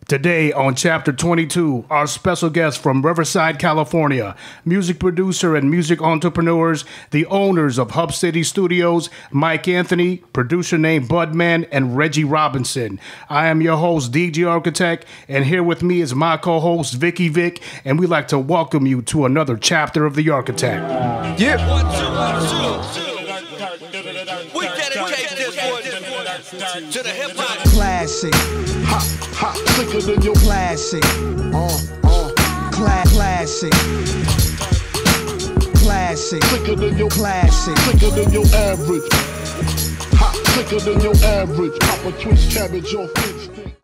Today on Chapter 22, our special guest from Riverside, California, music producer and music entrepreneurs, the owners of Hub City Studios, Mike Anthony, producer named Budman, and Reggie Robinson. I am your host, DJ Architech, and here with me is my co-host, Vicky Vic, and we'd like to welcome you to another chapter of The Architect. Yeah. 1, 2, 1, 2. We dedicate this one to the hip-hop. Classic. Ha, ha, sicker than your Classic. Classic. Classic. sicker than your Classic. sicker than your average. Ha, sicker than your average. Pop a twist cabbage off instinct.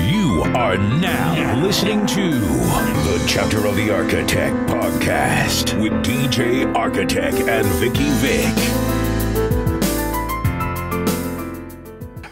You are now listening to the Chapter of the Architect podcast with DJ Architect and Vicky Vic.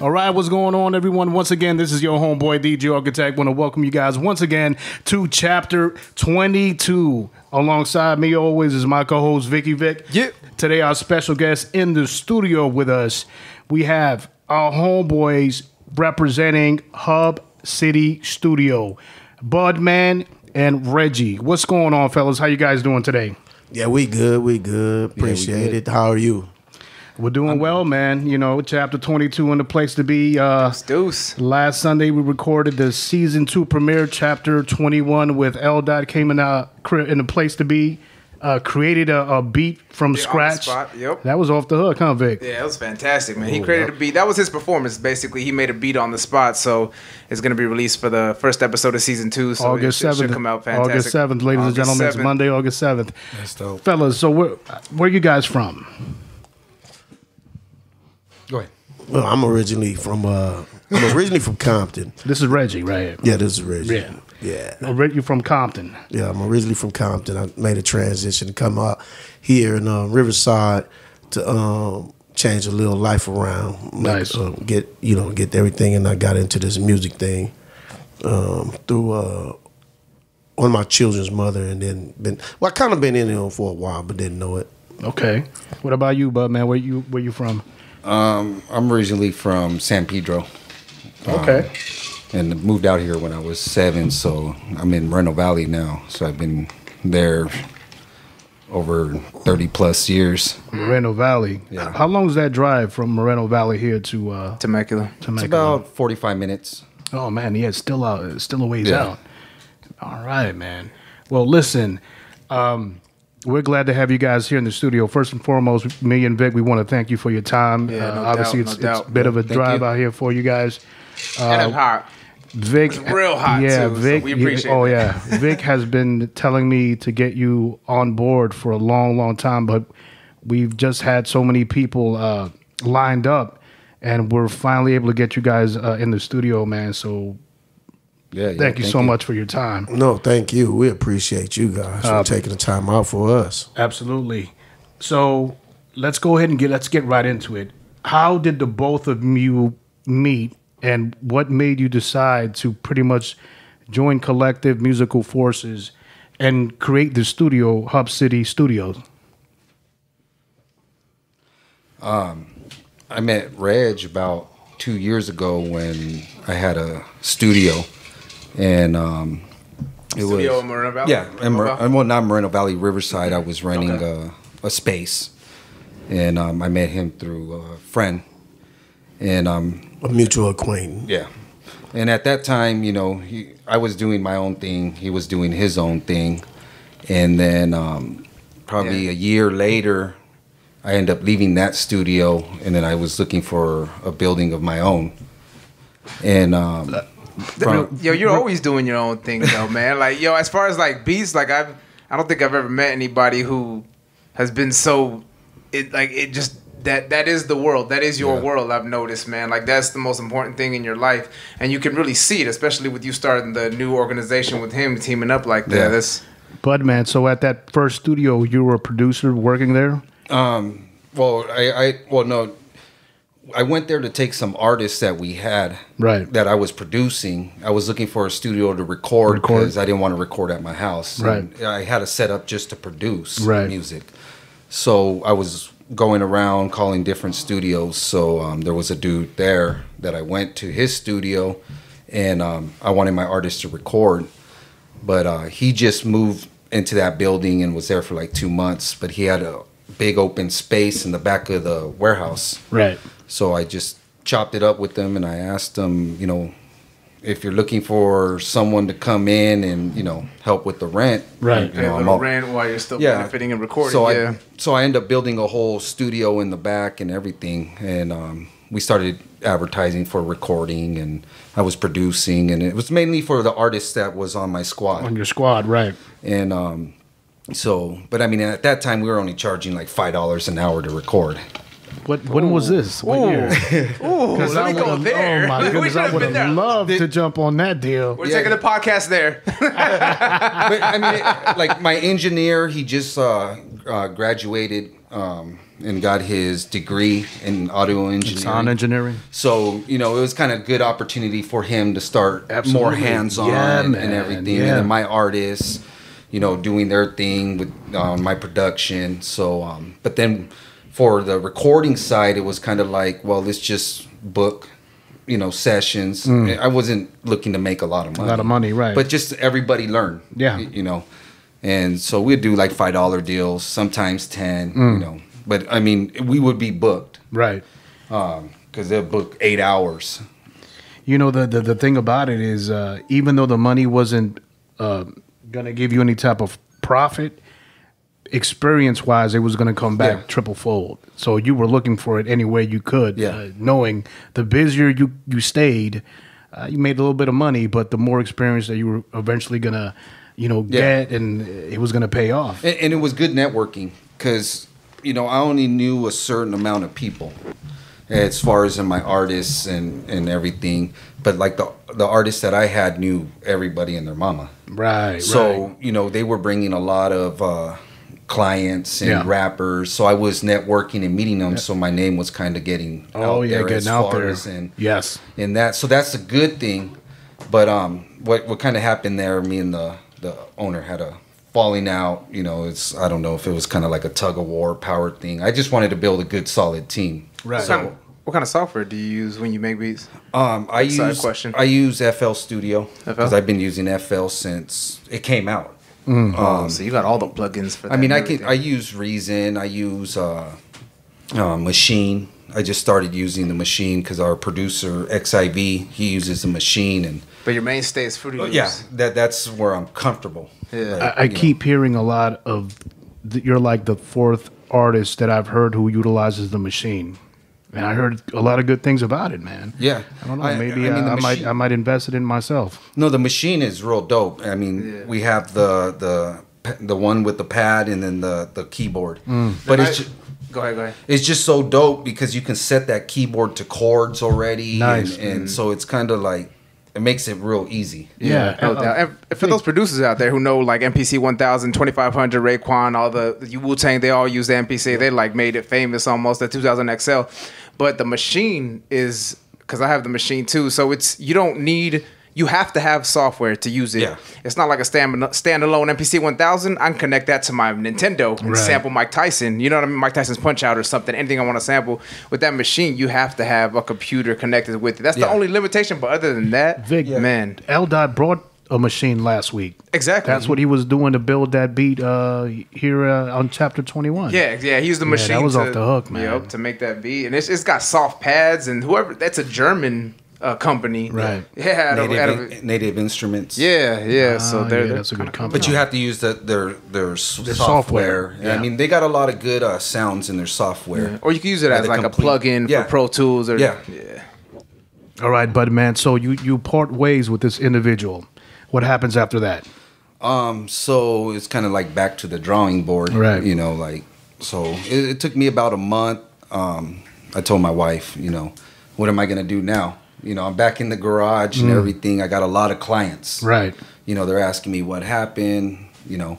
All right, what's going on, everyone? Once again, this is your homeboy, DJ Architect. Want to welcome you guys once again to Chapter 22. Alongside me always is my co-host, Vicky Vic. Yeah. Today, our special guest in the studio with us, we have our homeboys representing Hub City Studio, Budman and Reggie. What's going on, fellas? How you guys doing today? Yeah, we good. Appreciate it. How are you? We're doing well, man. You know, Chapter 22 in the place to be. Deuce. Last Sunday, we recorded the Season 2 premiere, Chapter 21, with L. Dot came in the place to be. Created a beat from scratch. On the spot, yep. That was off the hook, huh, Vic? Yeah, it was fantastic, man. He created a beat. That was his performance, basically. He made a beat on the spot, so it's going to be released for the first episode of Season 2, so August it 7th. should come out fantastic. August 7th, ladies and gentlemen. It's 7th. Monday, August 7th. That's dope. Fellas, so where you guys from? Go ahead. Well, I'm originally from Compton. This is Reggie, right? Yeah, this is Reggie. Yeah. Yeah. You're from Compton. Yeah, I'm originally from Compton. I made a transition to come out here in Riverside to change a little life around. Nice. Get everything, and I got into this music thing through one of my children's mother, and then I kind of been in it for a while, but didn't know it. Okay. What about you, Bud, man? Where you from? I'm originally from San Pedro. Okay. And moved out here when I was 7, so I'm in Moreno Valley now. So I've been there over 30 plus years. Moreno Valley. Yeah. How long is that drive from Moreno Valley here to Temecula. It's about 45 minutes. Oh man, yeah, it's still a ways Yeah. out. All right, man. Well, listen, we're glad to have you guys here in the studio. First and foremost, me and Vic, we want to thank you for your time. Yeah, no obviously, doubt, it's no a doubt. bit of a Thank drive you. out here for you guys. And it's hot. Vic, It's real hot, yeah, too, so Vic, we appreciate oh it. yeah, Vic has been telling me to get you on board for a long, long time, but we've just had so many people lined up, and we're finally able to get you guys in the studio, man. So Yeah, thank you so much for your time. No, thank you. We appreciate you guys for taking the time out for us. Absolutely. So let's go ahead and let's get right into it. How did the both of you meet, and what made you decide to pretty much join collective musical forces and create the studio, Hub City Studios? I met Reg about 2 years ago when I had a studio, and it Studio was in Moreno Valley? yeah, well, not Moreno Valley, Riverside. I was renting a space, and I met him through a friend, and A mutual acquaintance. yeah. And at that time, I was doing my own thing. He was doing his own thing. And then probably a year later, I ended up leaving that studio. And then I was looking for a building of my own. And You're always doing your own thing, though, man. Like, as far as like beats, like I don't think I've ever met anybody who has been so that is the world. That is your world, I've noticed, man. Like, that's the most important thing in your life. And you can really see it, especially with you starting the new organization with him, teaming up like that. Yeah. That's Budman, so at that first studio, you were a producer working there? no. I went there to take some artists that we had that I was producing. I was looking for a studio to record because I didn't want to record at my house. Right. And I had a setup just to produce music. So I was going around calling different studios. So there was a dude there that I went to his studio, and I wanted my artist to record, but he just moved into that building and was there for like 2 months. But he had a big open space in the back of the warehouse. Right. So I just chopped it up with him, and I asked him, you know, if you're looking for someone to come in and, you know, help with the rent. Right. You know, a little rent while you're still benefiting and recording. So I ended up building a whole studio in the back and everything. And we started advertising for recording, and I was producing. And it was mainly for the artists that was on my squad. On your squad, right. And but I mean, at that time, we were only charging like $5 an hour to record. When was this? What year? Ooh, let me go there. Oh my goodness, I would have loved to jump on that deal. We're taking the podcast there. But I mean, like my engineer, he just graduated and got his degree in audio engineering. Sound engineering. So, you know, it was kind of a good opportunity for him to start more hands-on and everything. Yeah. And then my artists, you know, doing their thing with my production. So, but then for the recording side, it was kind of like, well, let's just book, you know, sessions. I wasn't looking to make a lot of money. A lot of money, right. But just everybody learn. Yeah. You know. And so we'd do like $5 deals, sometimes 10, you know. But, I mean, we would be booked. Right. Because they'll book 8 hours. You know, the thing about it is, even though the money wasn't going to give you any type of profit, experience-wise, it was going to come back triple-fold. So you were looking for it any way you could, knowing the busier you stayed, you made a little bit of money, but the more experience that you were eventually going to, you know, get, and it was going to pay off. And it was good networking because, you know, I only knew a certain amount of people as far as in my artists and everything. But, like, the artists that I had knew everybody and their mama. Right, So, you know, they were bringing a lot of clients and rappers, so I was networking and meeting them. So my name was kind of getting out there getting as out far there. as and that. So that's a good thing. But what kind of happened there? Me and the owner had a falling out. You know, I don't know if it was kind of like a tug of war power thing. I just wanted to build a good solid team. Right. So, what kind of software do you use when you make beats? I use FL Studio because I've been using FL since it came out. So you got all the plugins for that. I mean, I use Reason. I use Machine. I just started using the Machine because our producer XIV, he uses the Machine, but your mainstay is Fruity Loops. Yeah, that's where I'm comfortable. Yeah, like, I keep hearing a lot of you're like the fourth artist that I've heard who utilizes the Machine. And I heard a lot of good things about it, man. Yeah, I don't know. Maybe I might invest it in myself. No, the Machine is real dope. I mean, we have the one with the pad and then the keyboard. But go ahead. It's just so dope because you can set that keyboard to chords already. Nice. And so it's kind of like it makes it real easy. Yeah. No doubt. And for those producers out there who know like MPC 1000, 2500, Raekwon, all the Wu-Tang, they all use the MPC. They like made it famous almost, the 2000 XL. But the Machine is, because I have the Machine too, so you have to have software to use it. Yeah. It's not like a standalone MPC 1000. I can connect that to my Nintendo and sample Mike Tyson. You know what I mean? Mike Tyson's Punch Out or something. Anything I want to sample. With that Machine, you have to have a computer connected with it. That's the only limitation. But other than that, Vic, man. L-Dot brought a Machine last week. Exactly. That's what he was doing to build that beat here on Chapter 21. Yeah, he used the Machine. That was off the hook, man. Yep, to make that beat. And it's got soft pads and that's a German company. Right. Yeah. Native Instruments. Yeah. So that's a good company. But you have to use their software. Yeah. I mean, they got a lot of good sounds in their software. Yeah. Or you can use it as like a plug-in for Pro Tools. Or, yeah. All right, Budman. So you part ways with this individual. What happens after that? So it's kind of like back to the drawing board. Right. You know, like, so it took me about a month. I told my wife, you know, what am I going to do now? You know, I'm back in the garage and everything. I got a lot of clients. Right. You know, they're asking me what happened, you know.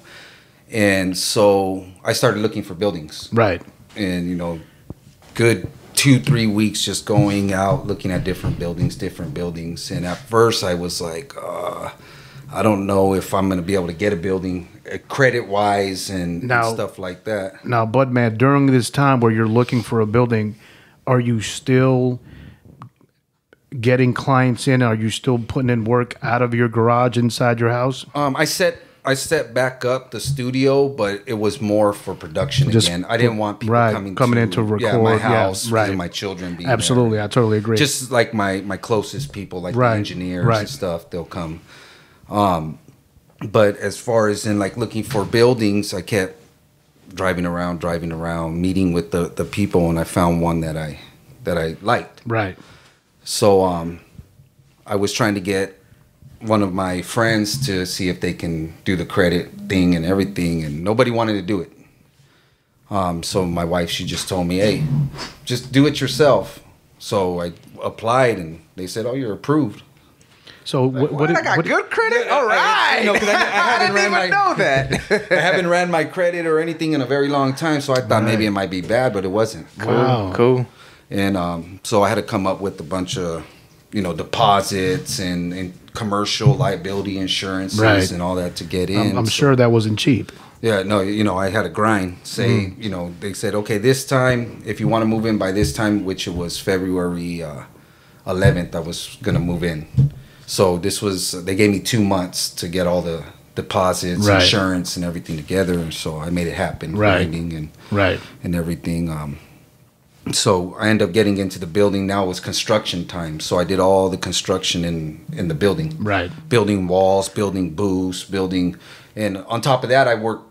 And so I started looking for buildings. Right. And, you know, good 2-3 weeks just going out, looking at different buildings. And at first I was like, I don't know if I'm going to be able to get a building credit-wise and stuff like that. Now, Budman, during this time where you're looking for a building, are you still getting clients in? Are you still putting in work out of your garage inside your house? I set back up the studio, but it was more for production again. I didn't want people coming in to record my house, and my children being absolutely there. I totally agree. Just like my closest people, like the engineers and stuff, they'll come. But as far as in like looking for buildings, I kept driving around, meeting with the people, and I found one that I liked. Right. So I was trying to get one of my friends to see if they can do the credit thing and everything, and nobody wanted to do it. So my wife, she just told me, hey, just do it yourself. So I applied, and they said, oh, you're approved. So what I got good credit? All right. I didn't even know that. I haven't ran my credit or anything in a very long time, so I thought maybe it might be bad, but it wasn't. Cool. And so I had to come up with a bunch of, deposits and commercial liability insurances and all that to get in. I'm sure that wasn't cheap. Yeah, no, I had to grind. They said, okay, this time, if you want to move in by this time, which it was February 11th, I was going to move in. So they gave me 2 months to get all the deposits, insurance, and everything together. So I made it happen, grinding and everything. So I ended up getting into the building. Now it was construction time. So I did all the construction in the building. Right. Building walls, building booths, and on top of that, I work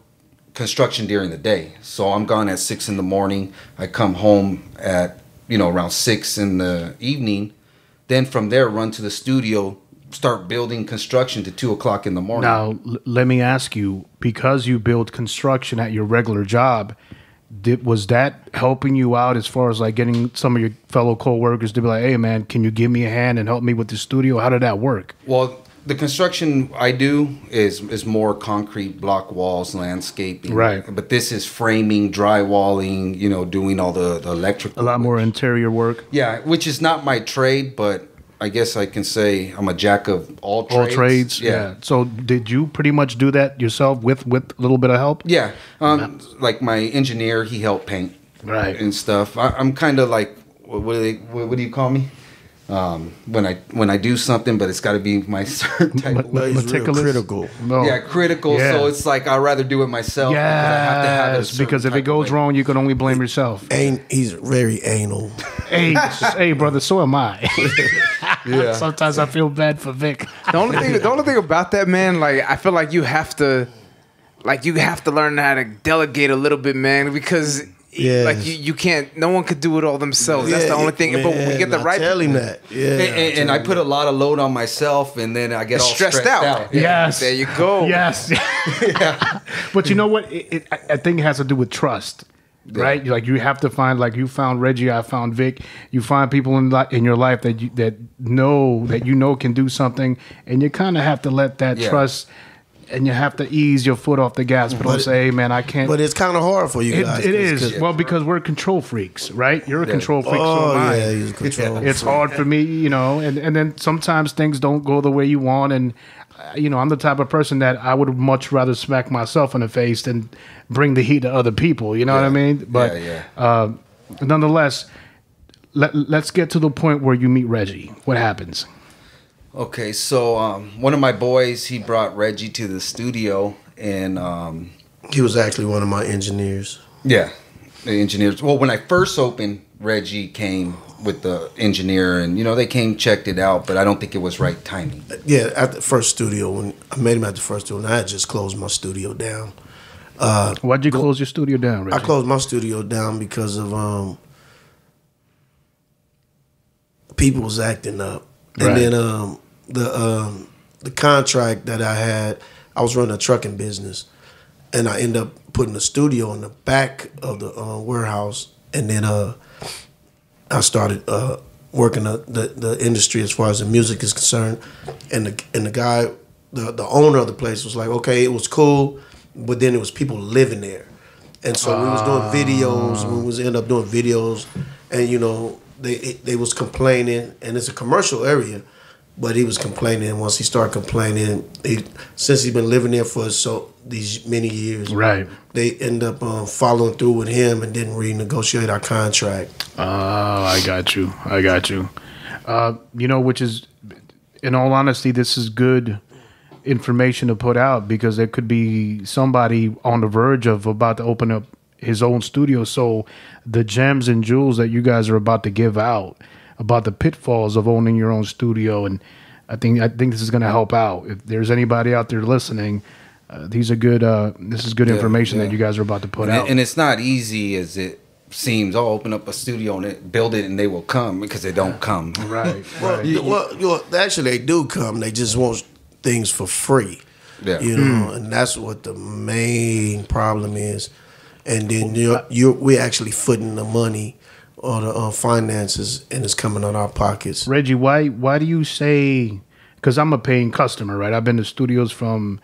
construction during the day. So I'm gone at 6 a.m. I come home at, around 6 in the evening. Then from there, run to the studio, start building construction to 2 o'clock in the morning. Now, let me ask you, because you build construction at your regular job, was that helping you out as far as like getting some of your fellow co-workers to be like, hey man, can you give me a hand and help me with the studio? How did that work? Well, the construction I do is more concrete block walls, landscaping. Right. But this is framing, drywalling, doing all the electrical. A lot more interior work. Yeah, which is not my trade, but I guess I can say I'm a jack of all trades. All trades, yeah. So did you pretty much do that yourself with a little bit of help? Yeah. Like my engineer, he helped paint and stuff. I'm kind of like, what do you call me? When I do something, but it's got to be my certain type of way. Meticulous? Critical. No. Yeah, critical. Yeah. So it's like I'd rather do it myself. Yes, because I have to have it because if it goes wrong, you can only blame yourself. He's very anal. Hey, brother, so am I. Yeah. Sometimes I feel bad for Vic. The only thing about that, man, like I feel like you have to learn how to delegate a little bit, man, because like you can't. No one could do it all themselves. That's the only thing. Man, but when we get the right, tell him that. Yeah, and I put a lot of load on myself, and then I get all stressed out. Yes, there you go. Yes, but you know what? I think it has to do with trust. Right, like you have to find, like you found Reggie, I found Vic. You find people in your life that know can do something, and you kind of have to let that trust, and you have to ease your foot off the gas, but say, hey, man, I can't. But it's kind of hard for you guys. It is because we're control freaks, right? You're a control freak, so am I. Yeah, he's a control. It's hard for me, and then sometimes things don't go the way you want, and. I'm the type of person that I would much rather smack myself in the face than bring the heat to other people. You know what I mean? But nonetheless, let's get to the point where you meet Reggie. What happens? Okay, so one of my boys, he brought Reggie to the studio, and he was actually one of my engineers. Yeah, the engineers. Well, when I first opened, Reggie came with the engineer, and they came, checked it out, but I don't think it was right timing. Yeah, at the first studio, when I met him at the first studio, and I had just closed my studio down. Why'd you close your studio down, Reggie? I closed my studio down because of people was acting up, and then the contract that I had, I was running a trucking business, and I ended up putting a studio in the back of the warehouse, and then I started working the industry as far as the music is concerned, and the guy, the owner of the place was like, okay, it was cool, but then it was people living there, and so we was doing videos. We was end up doing videos, and they was complaining, and it's a commercial area, but he was complaining. Once he started complaining, since he's been living there for these many years, right? They end up following through with him and didn't renegotiate our contract. Oh, I got you. Which is, in all honesty, this is good information to put out because there could be somebody on the verge of about to open up his own studio. So the gems and jewels that you guys are about to give out about the pitfalls of owning your own studio, and I think this is going to help out. If there's anybody out there listening, these are good. This is good information that you guys are about to put out. And it's not easy as it seems. I'll open up a studio and build it, and they will come because they don't come. Right. Well, actually, they do come. They just want things for free. Yeah. And that's what the main problem is. And then we're actually footing the money or the finances, and it's coming out our pockets. Reggie, why do you say? Because I'm a paying customer, right? I've been to studios from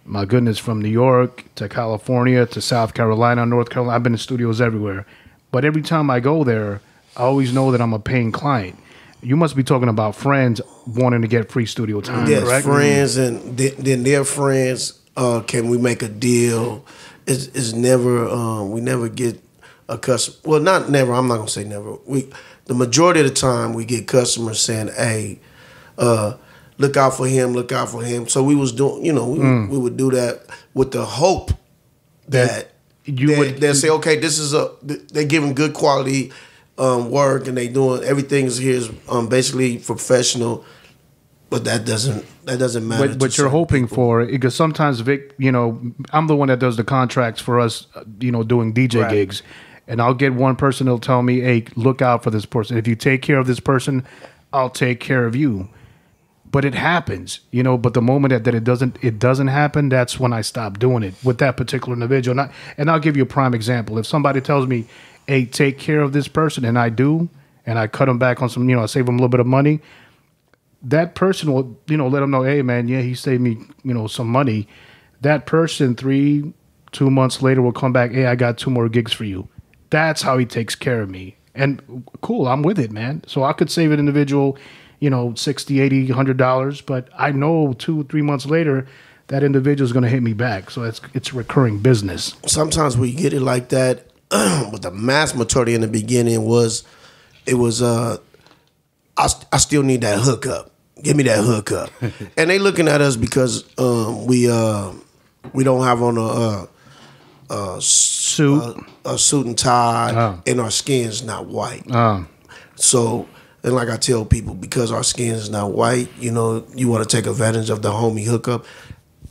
New York to California to South Carolina, North Carolina. I've been to studios everywhere. But every time I go there, I always know that I'm a paying client. You must be talking about friends wanting to get free studio time, yes, correct? Friends, and then their friends. Can we make a deal? It's never. We never get a customer. Well, not never. I'm not gonna say never. The majority of the time we get customers saying, "Hey, look out for him. Look out for him." So we was doing. We would do that with the hope that they'll say, "Okay, this is they're giving good quality work, and they doing everything is here is basically professional." But that doesn't matter. But you're hoping for it because sometimes Vic, I'm the one that does the contracts for us, doing DJ gigs, and I'll get one person that'll tell me, "Hey, look out for this person. If you take care of this person, I'll take care of you." But it happens, But the moment that it doesn't happen, that's when I stop doing it with that particular individual. And I'll give you a prime example. If somebody tells me, "Hey, take care of this person," and I do, and I cut them back on some, I save them a little bit of money. That person will, let them know, "Hey, man, yeah, he saved me, some money." That person 2 months later will come back, "Hey, I got 2 more gigs for you." That's how he takes care of me. And cool, I'm with it, man. So I could save an individual, $60, $80, $100, but I know 2-3 months later that individual is going to hit me back. So it's recurring business. Sometimes we get it like that, but the mass majority in the beginning was I still need that hookup. Give me that hookup. And they looking at us because we don't have on a suit and tie, and our skin's not white. So, and like I tell people, because our skin is not white, you want to take advantage of the homie hookup.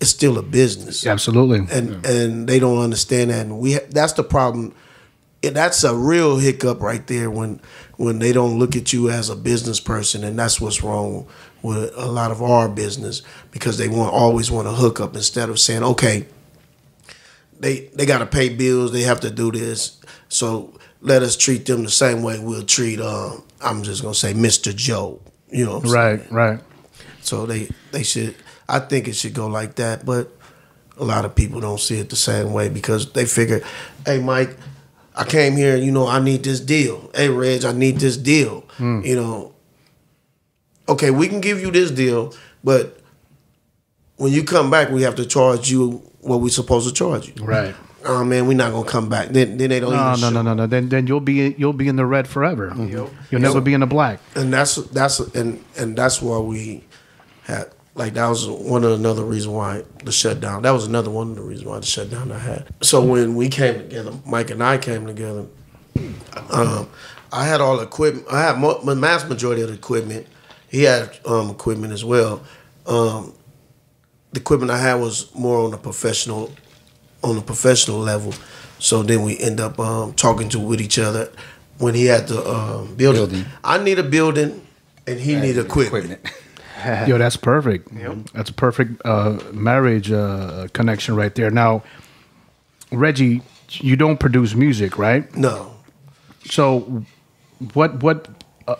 It's still a business. Absolutely. And they don't understand that. And that's the problem. That's a real hiccup right there when they don't look at you as a business person, and that's what's wrong with a lot of our business, because they always want to hook up instead of saying, okay, they got to pay bills, they have to do this, so let us treat them the same way we'll treat I'm just gonna say Mr. Joe, what I'm saying? Right. So they should. I think it should go like that, but a lot of people don't see it the same way because they figure, hey, Mike, I came here, I need this deal. Hey, Reg, I need this deal. Okay, we can give you this deal, but when you come back, we have to charge you what we're supposed to charge you. Right. Oh man, we're not gonna come back. Then they don't. No. Then you'll be in the red forever. Mm-hmm. You'll never be in the black. And that's why we had. Like, that was another reason why the shutdown. That was another one of the reasons why the shutdown I had. So when we came together, Mike and I came together, I had all the equipment. I had the mass majority of the equipment. He had equipment as well. The equipment I had was more on a professional level. So then we end up talking with each other. When he had the building. I need a building, and he need equipment. Yo, that's perfect. Yep. That's a perfect marriage connection right there. Now, Reggie, you don't produce music, right? No. So, what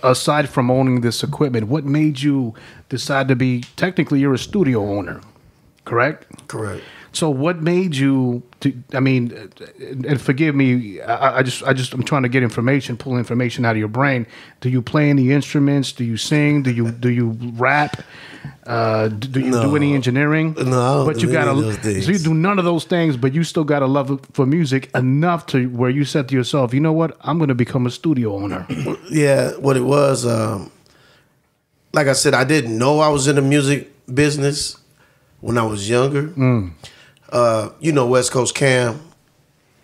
aside from owning this equipment, what made you decide to be? Technically, you're a studio owner, correct? Correct. So, what made you? And forgive me, I'm trying to get information, pull information out of your brain. Do you play any instruments? Do you sing? Do you rap? Do you do any engineering? No, but you so you do none of those things, but you still got a love for music enough to where you said to yourself, you know what, I'm going to become a studio owner. Yeah, what it was, like I said, I didn't know I was in the music business when I was younger. You know West Coast Cam.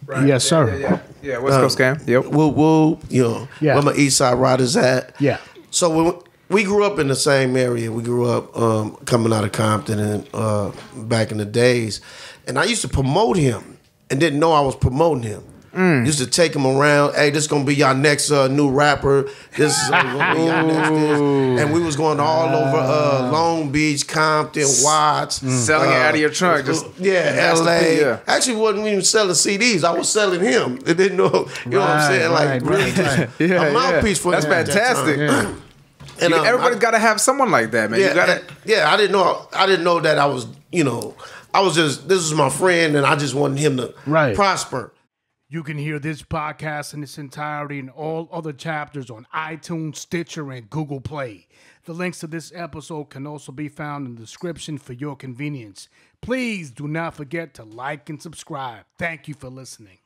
Right. Yes, sir. Yeah, West Coast Cam. Yep. Woo, you know, where my East Side Riders at. Yeah. So when we grew up in the same area, we grew up coming out of Compton and back in the days, and I used to promote him and didn't know I was promoting him. Used to take him around. Hey, this is gonna be y'all next new rapper. This is gonna be y'all next this. And we was going all over Long Beach, Compton, Watts, selling it out of your trunk. Just LA. Yeah. Actually, wasn't even selling CDs. I was selling him. They didn't know. You know what I'm saying? Like really, just a mouthpiece for him. That's fantastic. And everybody's got to have someone like that, man. Yeah, you gotta. I didn't know that I was. You know, I was just. This was my friend, and I just wanted him to prosper. You can hear this podcast in its entirety and all other chapters on iTunes, Stitcher, and Google Play. The links to this episode can also be found in the description for your convenience. Please do not forget to like and subscribe. Thank you for listening.